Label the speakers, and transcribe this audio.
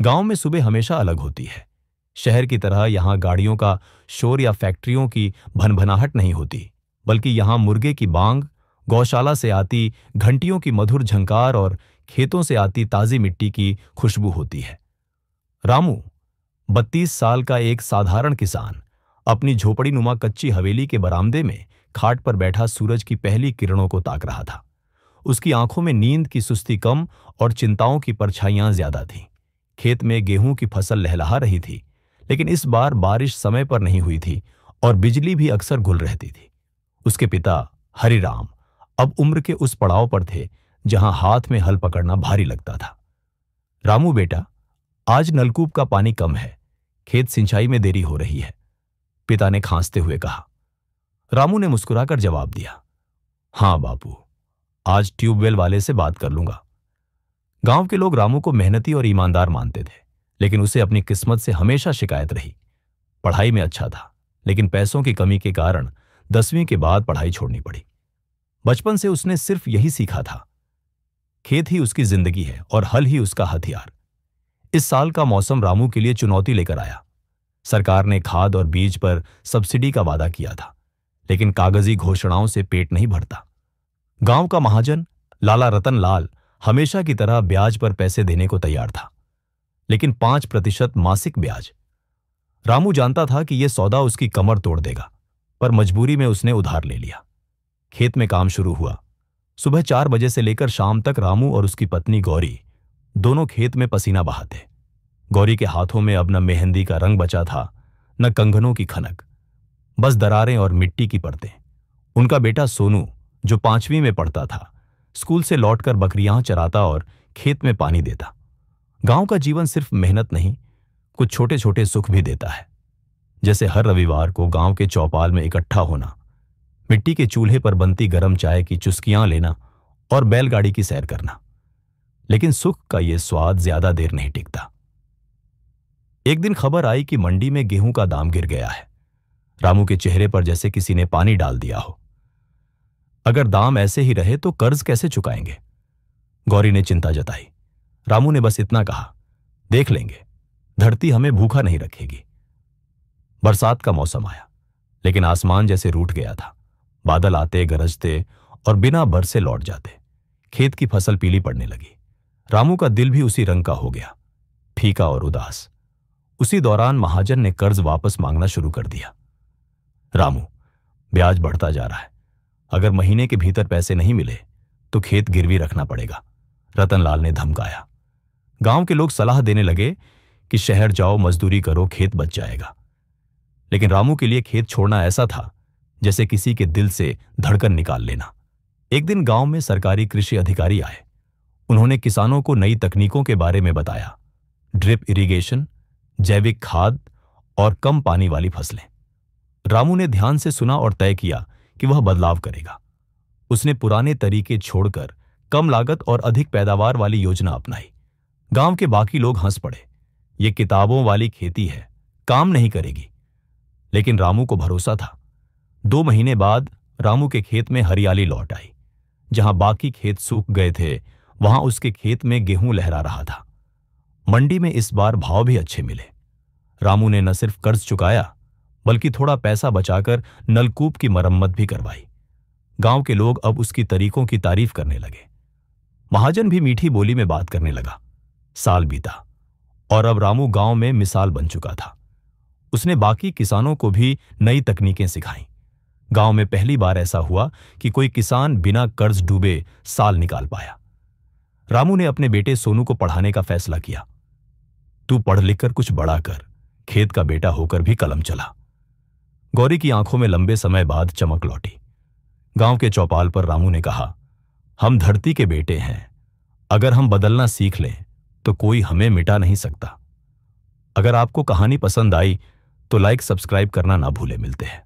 Speaker 1: गांव में सुबह हमेशा अलग होती है। शहर की तरह यहां गाड़ियों का शोर या फैक्ट्रियों की भनभनाहट नहीं होती, बल्कि यहां मुर्गे की बांग, गौशाला से आती घंटियों की मधुर झंकार और खेतों से आती ताजी मिट्टी की खुशबू होती है। रामू 32 साल का एक साधारण किसान अपनी झोपड़ीनुमा कच्ची हवेली के बरामदे में खाट पर बैठा सूरज की पहली किरणों को ताक रहा था। उसकी आंखों में नींद की सुस्ती कम और चिंताओं की परछाइयां ज्यादा थीं। खेत में गेहूं की फसल लहलहा रही थी, लेकिन इस बार बारिश समय पर नहीं हुई थी और बिजली भी अक्सर गुल रहती थी। उसके पिता हरिराम अब उम्र के उस पड़ाव पर थे जहां हाथ में हल पकड़ना भारी लगता था। रामू बेटा, आज नलकूप का पानी कम है, खेत सिंचाई में देरी हो रही है, पिता ने खांसते हुए कहा। रामू ने मुस्कुराकर जवाब दिया, हां बापू, आज ट्यूबवेल वाले से बात कर लूंगा। गांव के लोग रामू को मेहनती और ईमानदार मानते थे, लेकिन उसे अपनी किस्मत से हमेशा शिकायत रही। पढ़ाई में अच्छा था, लेकिन पैसों की कमी के कारण 10वीं के बाद पढ़ाई छोड़नी पड़ी। बचपन से उसने सिर्फ यही सीखा था, खेत ही उसकी जिंदगी है और हल ही उसका हथियार। इस साल का मौसम रामू के लिए चुनौती लेकर आया। सरकार ने खाद और बीज पर सब्सिडी का वादा किया था, लेकिन कागजी घोषणाओं से पेट नहीं भरता। गांव का महाजन लाला रतन लाल हमेशा की तरह ब्याज पर पैसे देने को तैयार था, लेकिन 5% मासिक ब्याज। रामू जानता था कि यह सौदा उसकी कमर तोड़ देगा, पर मजबूरी में उसने उधार ले लिया। खेत में काम शुरू हुआ। सुबह 4 बजे से लेकर शाम तक रामू और उसकी पत्नी गौरी दोनों खेत में पसीना बहाते। गौरी के हाथों में अब न मेहंदी का रंग बचा था, न कंगनों की खनक, बस दरारें और मिट्टी की परतें। उनका बेटा सोनू, जो 5वीं में पढ़ता था, स्कूल से लौटकर बकरियां चराता और खेत में पानी देता। गांव का जीवन सिर्फ मेहनत नहीं, कुछ छोटे छोटे सुख भी देता है, जैसे हर रविवार को गांव के चौपाल में इकट्ठा होना, मिट्टी के चूल्हे पर बनती गर्म चाय की चुस्कियां लेना और बैलगाड़ी की सैर करना। लेकिन सुख का यह स्वाद ज्यादा देर नहीं टिकता। एक दिन खबर आई कि मंडी में गेहूं का दाम गिर गया है। रामू के चेहरे पर जैसे किसी ने पानी डाल दिया हो। अगर दाम ऐसे ही रहे तो कर्ज कैसे चुकाएंगे? गौरी ने चिंता जताई। रामू ने बस इतना कहा, देख लेंगे, धरती हमें भूखा नहीं रखेगी। बरसात का मौसम आया, लेकिन आसमान जैसे रूठ गया था। बादल आते, गरजते और बिना बरसे लौट जाते। खेत की फसल पीली पड़ने लगी। रामू का दिल भी उसी रंग का हो गया, फीका और उदास। उसी दौरान महाजन ने कर्ज वापस मांगना शुरू कर दिया। रामू, ब्याज बढ़ता जा रहा है, अगर महीने के भीतर पैसे नहीं मिले तो खेत गिरवी रखना पड़ेगा, रतनलाल ने धमकाया। गांव के लोग सलाह देने लगे कि शहर जाओ, मजदूरी करो, खेत बच जाएगा। लेकिन रामू के लिए खेत छोड़ना ऐसा था जैसे किसी के दिल से धड़कन निकाल लेना। एक दिन गांव में सरकारी कृषि अधिकारी आए। उन्होंने किसानों को नई तकनीकों के बारे में बताया, ड्रिप इरिगेशन, जैविक खाद और कम पानी वाली फसलें। रामू ने ध्यान से सुना और तय किया कि वह बदलाव करेगा। उसने पुराने तरीके छोड़कर कम लागत और अधिक पैदावार वाली योजना अपनाई। गांव के बाकी लोग हंस पड़े, ये किताबों वाली खेती है, काम नहीं करेगी। लेकिन रामू को भरोसा था। 2 महीने बाद रामू के खेत में हरियाली लौट आई। जहां बाकी खेत सूख गए थे, वहां उसके खेत में गेहूं लहरा रहा था। मंडी में इस बार भाव भी अच्छे मिले। रामू ने न सिर्फ कर्ज चुकाया, बल्कि थोड़ा पैसा बचाकर नलकूप की मरम्मत भी करवाई। गांव के लोग अब उसकी तरीकों की तारीफ करने लगे। महाजन भी मीठी बोली में बात करने लगा। साल बीता और अब रामू गांव में मिसाल बन चुका था। उसने बाकी किसानों को भी नई तकनीकें सिखाईं। गांव में पहली बार ऐसा हुआ कि कोई किसान बिना कर्ज डूबे साल निकाल पाया। रामू ने अपने बेटे सोनू को पढ़ाने का फैसला किया। तू पढ़ लिखकर कुछ बड़ा कर, खेत का बेटा होकर भी कलम चला। गौरी की आंखों में लंबे समय बाद चमक लौटी। गांव के चौपाल पर रामू ने कहा, हम धरती के बेटे हैं, अगर हम बदलना सीख लें तो कोई हमें मिटा नहीं सकता। अगर आपको कहानी पसंद आई तो लाइक, सब्सक्राइब करना ना भूले। मिलते हैं।